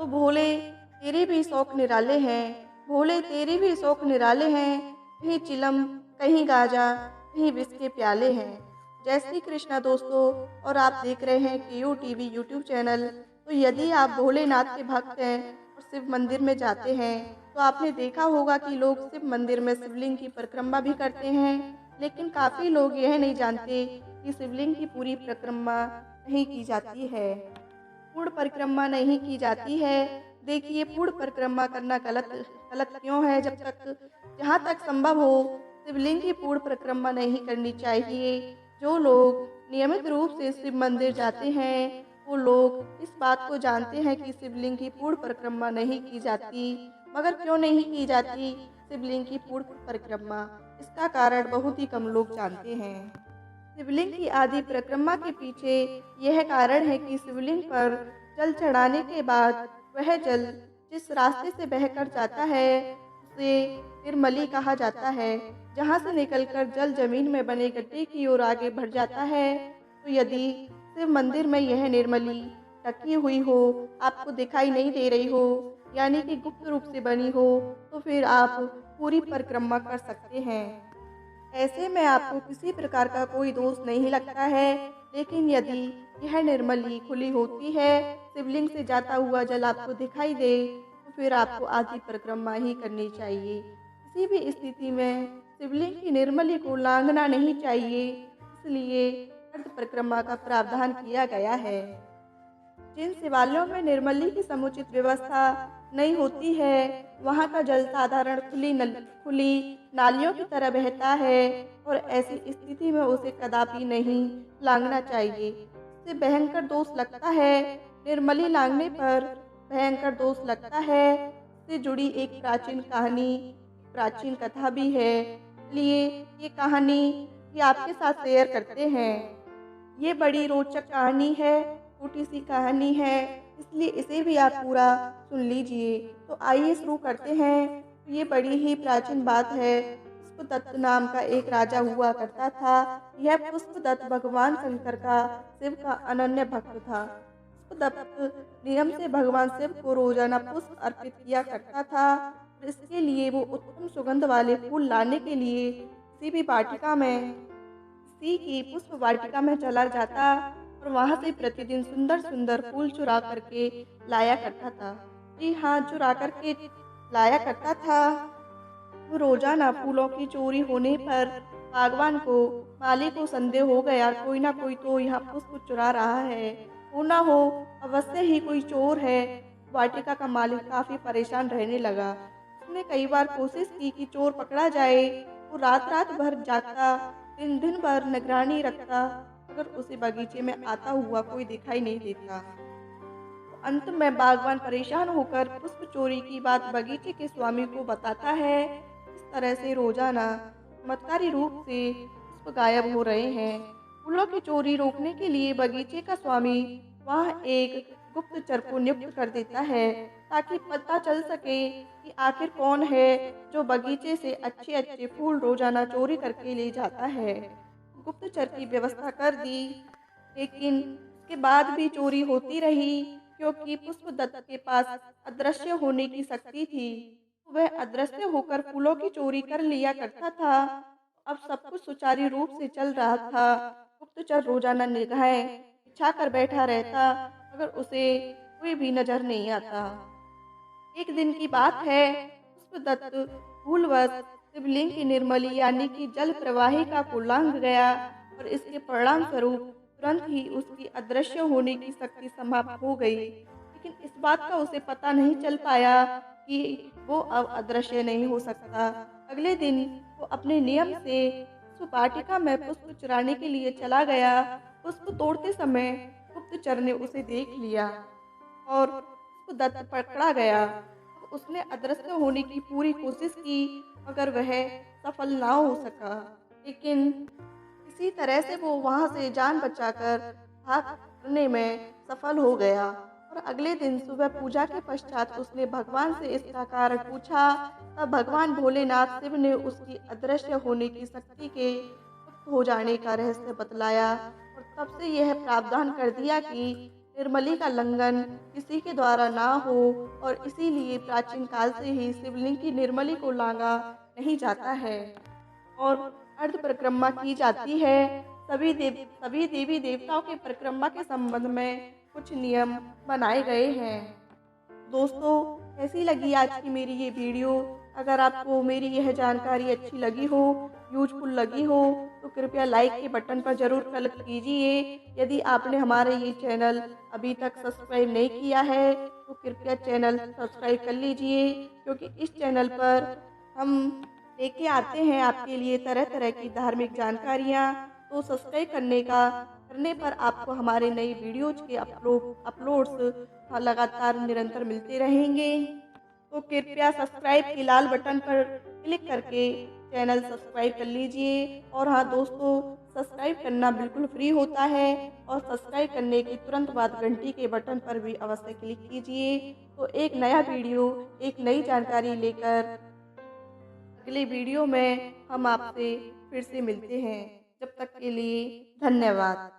तो भोले तेरे भी शौक निराले हैं, भोले तेरे भी शौक निराले हैं, कहीं चिलम, कहीं गाजा, कहीं विष के प्याले हैं। जय श्री कृष्णा दोस्तों, और आप देख रहे हैं केयू टीवी यूट्यूब चैनल। तो यदि आप भोलेनाथ के भक्त हैं और शिव मंदिर में जाते हैं, तो आपने देखा होगा कि लोग शिव मंदिर में शिवलिंग की परिक्रमा भी करते हैं। लेकिन काफ़ी लोग यह नहीं जानते कि शिवलिंग की पूरी परिक्रमा नहीं की जाती है, पूर्ण परिक्रमा नहीं की जाती है। देखिए, पूर्ण परिक्रमा करना गलत गलत क्यों है? जहाँ तक संभव हो शिवलिंग की पूर्ण परिक्रमा नहीं करनी चाहिए। जो लोग नियमित रूप से शिव मंदिर जाते हैं, वो लोग इस बात को जानते हैं कि शिवलिंग की पूर्ण परिक्रमा नहीं की जाती। मगर क्यों नहीं की जाती शिवलिंग की पूर्ण परिक्रमा? इसका कारण बहुत ही कम लोग जानते हैं। शिवलिंग की आदि परिक्रमा के पीछे यह कारण है कि शिवलिंग पर जल चढ़ाने के बाद वह जल जिस रास्ते से बहकर जाता है उसे निर्मली कहा जाता है। जहाँ से निकलकर जल जमीन में बने गड्ढे की ओर आगे बढ़ जाता है। तो यदि शिव मंदिर में यह निर्मली ढकी हुई हो, आपको दिखाई नहीं दे रही हो, यानी कि गुप्त रूप से बनी हो, तो फिर आप पूरी परिक्रमा कर सकते हैं। ऐसे में आपको किसी प्रकार का कोई दोष नहीं लगता है। लेकिन यदि यह निर्मली खुली होती है, शिवलिंग से जाता हुआ जल आपको दिखाई दे, तो फिर आपको आधी परिक्रमा ही करनी चाहिए। किसी भी स्थिति में शिवलिंग की निर्मली को लांघना नहीं चाहिए, इसलिए अर्ध परिक्रमा का प्रावधान किया गया है। जिन शिवालयों में निर्मली की समुचित व्यवस्था नहीं होती है, वहाँ का जल साधारण खुली नालियों की तरह बहता है, और ऐसी स्थिति में उसे कदापि नहीं लांघना चाहिए। इससे भयंकर दोष लगता है। निर्मली लांघने पर भयंकर दोष लगता है। इससे जुड़ी एक प्राचीन कथा भी है, इसलिए ये कहानी ये आपके साथ शेयर करते हैं। ये बड़ी रोचक कहानी है, छोटी सी कहानी है, इसलिए इसे भी आप पूरा सुन लीजिए। तो आइए शुरू करते हैं। ये बड़ी ही प्राचीन बात है। पुष्पदत्त नाम का एक राजा हुआ करता था। यह पुष्पदत्त भगवान शंकर का शिव का अनन्य भक्त था। पुष्पदत्त नियम से भगवान शिव को रोजाना पुष्प अर्पित किया करता था। इसके लिए वो उत्तम सुगंध वाले फूल लाने के लिए किसी की पुष्प वाटिका में चला जाता और वहां से प्रतिदिन सुंदर सुंदर फूल चुरा करके लाया करता था। जी हाँ, चुरा करके लाया करता था। वो रोजाना फूलों की चोरी होने पर बागवान को माली को संदेह हो गया, कोई ना कोई तो यहाँ पुष्प चुरा रहा है, हो ना हो अवश्य ही कोई चोर है। वाटिका का मालिक काफी परेशान रहने लगा। उसने कई बार कोशिश की कि चोर पकड़ा जाए। वो रात रात भर जागता, दिन दिन भर निगरानी रखता, मगर उसे बगीचे में आता हुआ कोई दिखाई नहीं देता। तो अंत में बागवान परेशान होकर पुष्प चोरी की बात बगीचे के स्वामी को बताता है। इस तरह से रोजाना चमत्कारी रूप से पुष्प गायब हो रहे हैं। फूलों की चोरी रोकने के लिए बगीचे का स्वामी वहाँ एक गुप्तचर को नियुक्त कर देता है, ताकि पता चल सके कि आखिर कौन है जो बगीचे से अच्छे अच्छे फूल रोजाना चोरी करके ले जाता है। गुप्तचर की व्यवस्था कर दी, लेकिन उसके बाद भी चोरी होती रही, क्योंकि पुष्पदत्त के पास अदृश्य होने की शक्ति थी। वह अदृश्य होकर फूलों की चोरी कर लिया करता था। अब सब कुछ सुचारू रूप से चल रहा था। गुप्तचर रोजाना निगाहें बिछा कर बैठा रहता, मगर उसे कोई भी नजर नहीं आता। एक दिन की बात है, पुष्पदत्त भूलवश शिवलिंग की निर्मली यानी कि जल प्रवाहिका को लांघ गया, और इसके परिणाम स्वरूप तुरंत ही उसकी अदृश्य होने की शक्ति समाप्त हो गई। लेकिन इस बात का उसे पता नहीं चल पाया कि वो अब अदृश्य नहीं हो सकता। अगले दिन वो अपने नियम से पुष्प वाटिका में पुष्प चुराने के लिए चला गया। पुष्प तोड़ते समय गुप्तचर ने उसे देख लिया और पुष्पदत्त पकड़ा गया। उसने अदृश्य होने की पूरी कोशिश की, मगर वह सफल ना हो सका। लेकिन किसी तरह से वो वहां से जान बचाकर भागने में सफल हो गया। और अगले दिन सुबह पूजा के पश्चात उसने भगवान से इसका कारण पूछा। तब भगवान भोलेनाथ शिव ने उसकी अदृश्य होने की शक्ति के गुप्त हो जाने का रहस्य बतलाया, और तब से यह प्रावधान कर दिया कि निर्मली का लंघन किसी के द्वारा ना हो और इसीलिए प्राचीन काल से ही शिवलिंग की निर्मली को लांगा नहीं जाता है और अर्ध परिक्रमा की जाती है। सभी देवी देवताओं के परिक्रमा के संबंध में कुछ नियम बनाए गए हैं। दोस्तों, कैसी लगी आज की मेरी ये वीडियो? अगर आपको मेरी यह जानकारी अच्छी लगी हो, यूजफुल लगी हो, तो कृपया लाइक के बटन पर जरूर क्लिक कीजिए। यदि आपने हमारे ये चैनल अभी तक सब्सक्राइब नहीं किया है तो कृपया चैनल सब्सक्राइब कर लीजिए, क्योंकि इस चैनल पर हम लेके आते हैं आपके लिए तरह तरह की धार्मिक जानकारियाँ। तो सब्सक्राइब करने पर आपको हमारे नई वीडियोज के अपलोड्स लगातार निरंतर मिलते रहेंगे। तो कृपया सब्सक्राइब के लाल बटन पर क्लिक करके चैनल सब्सक्राइब कर लीजिए। और हाँ दोस्तों, सब्सक्राइब करना बिल्कुल फ्री होता है और सब्सक्राइब करने के तुरंत बाद घंटी के बटन पर भी अवश्य क्लिक कीजिए। तो एक नया वीडियो, एक नई जानकारी लेकर अगले वीडियो में हम आपसे फिर से मिलते हैं। जब तक के लिए धन्यवाद।